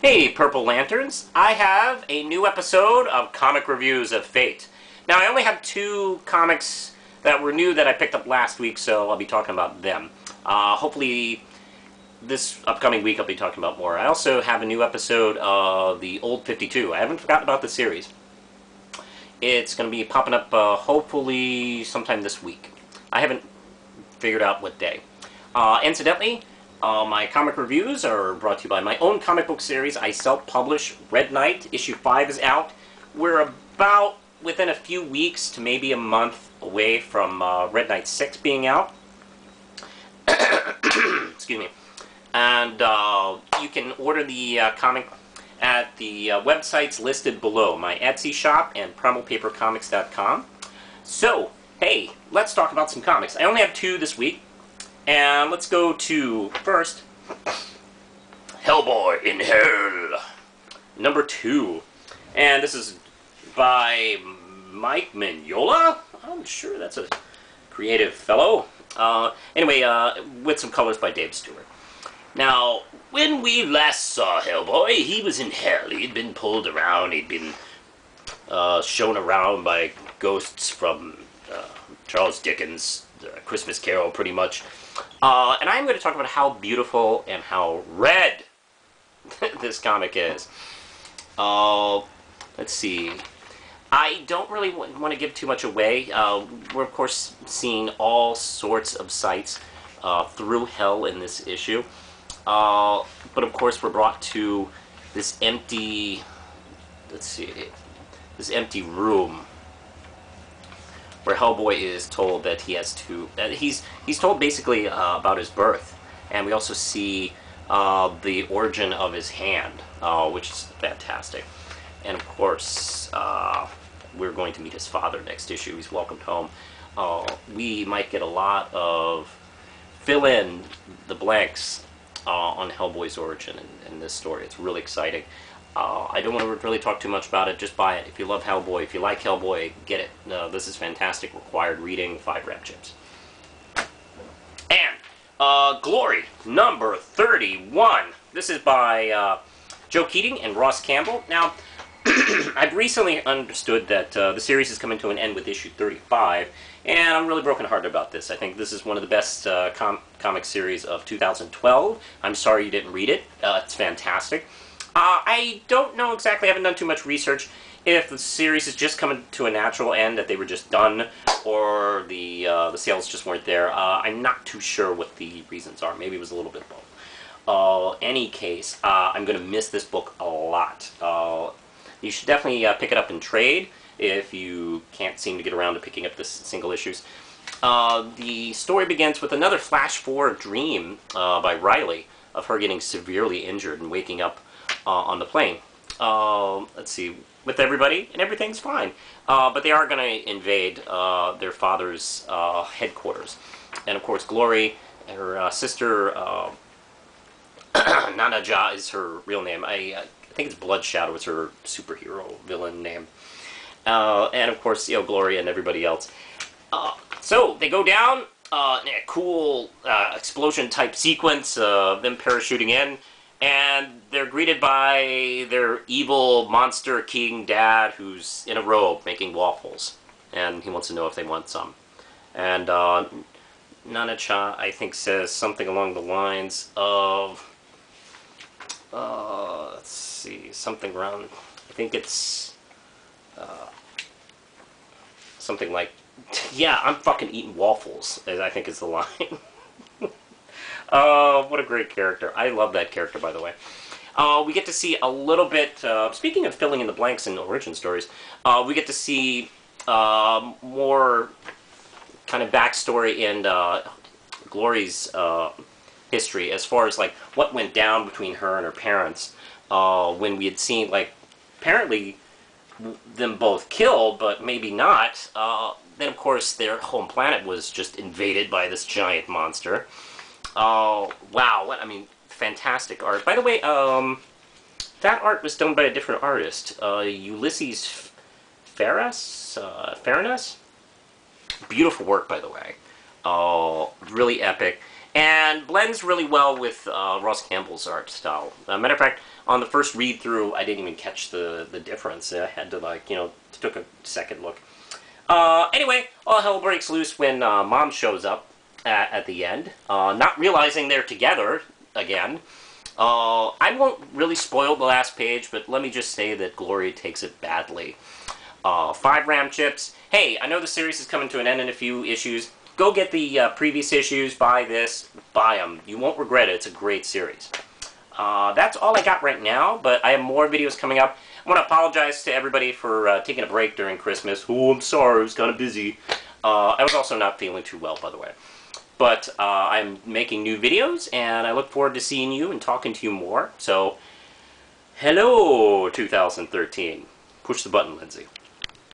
Hey, Purple Lanterns! I have a new episode of Comic Reviews of Fate. Now, I only have two comics that were new that I picked up last week, so I'll be talking about them. Hopefully, this upcoming week I'll be talking about more. I also have a new episode of the Old 52. I haven't forgotten about the series. It's going to be popping up hopefully sometime this week. I haven't figured out what day. Incidentally, my comic reviews are brought to you by my own comic book series. I self-publish. Red Knight, issue 5 is out. We're about within a few weeks to maybe a month away from Red Knight 6 being out. Excuse me. And you can order the comic at the websites listed below, my Etsy shop and primalpapercomics.com. So, hey, let's talk about some comics. I only have two this week. And let's go to, first, Hellboy in Hell, number 2. And this is by Mike Mignola. I'm sure that's a creative fellow. Anyway, with some colors by Dave Stewart. Now, when we last saw Hellboy, he was in hell. He'd been pulled around. He'd been shown around by ghosts from Charles Dickens' Christmas Carol, pretty much. And I'm going to talk about how beautiful and how red this comic is. Let's see. I don't really want to give too much away. We're, of course, seeing all sorts of sights through hell in this issue. But, of course, we're brought to this empty, let's see, this empty room where Hellboy is told that he has to, he's told basically about his birth, and we also see the origin of his hand, which is fantastic. And of course, we're going to meet his father next issue. He's welcomed home. We might get a lot of fill in the blanks on Hellboy's origin in this story. It's really exciting. I don't want to really talk too much about it. Just buy it. If you love Hellboy, if you like Hellboy, get it. This is fantastic. Required reading, 5 rap chips. And Glory, number 31. This is by Joe Keating and Ross Campbell. Now, I've recently understood that the series is coming to an end with issue 35, and I'm really brokenhearted about this. I think this is one of the best comic series of 2012. I'm sorry you didn't read it. It's fantastic. I don't know exactly, I haven't done too much research, if the series is just coming to a natural end, that they were just done, or the sales just weren't there. I'm not too sure what the reasons are. Maybe it was a little bit of both. Any case, I'm going to miss this book a lot. You should definitely pick it up in trade if you can't seem to get around to picking up the single issues. The story begins with another flash-forward dream by Riley of her getting severely injured and waking up on the plane. Let's see, with everybody, and everything's fine. But they are going to invade their father's headquarters. And of course, Glory, her sister, Nana Ja is her real name. I think it's Bloodshadow is her superhero villain name. And of course, Glory and everybody else. So they go down in a cool explosion-type sequence of them parachuting in. And they're greeted by their evil monster king dad, who's in a robe making waffles. And he wants to know if they want some. And Nana Cha, I think, says something along the lines of, let's see, something around, I think it's something like, yeah, I'm fucking eating waffles, I think is the line. What a great character. I love that character, by the way. We get to see a little bit, speaking of filling in the blanks in origin stories, we get to see more kind of backstory in Glory's history, as far as, like, what went down between her and her parents, when we had seen, like, apparently them both killed, but maybe not. Then, of course, their home planet was just invaded by this giant monster. Oh, wow, I mean, fantastic art. By the way, that art was done by a different artist, Ulysses Farinas? Beautiful work, by the way. Oh, really epic. and blends really well with Ross Campbell's art style. Matter of fact, on the first read-through, I didn't even catch the difference. I had to, like, you know, took a second look. Anyway, all hell breaks loose when Mom shows up at the end, not realizing they're together again. I won't really spoil the last page, but let me just say that Gloria takes it badly. 5 RAM chips. Hey, I know the series is coming to an end in a few issues. Go get the previous issues, buy this, buy them. You won't regret it. It's a great series. That's all I got right now, but I have more videos coming up. I want to apologize to everybody for taking a break during Christmas. Oh, I'm sorry, I was kind of busy. I was also not feeling too well, by the way. But I'm making new videos, and I look forward to seeing you and talking to you more. So, hello, 2013. Push the button, Lindsay.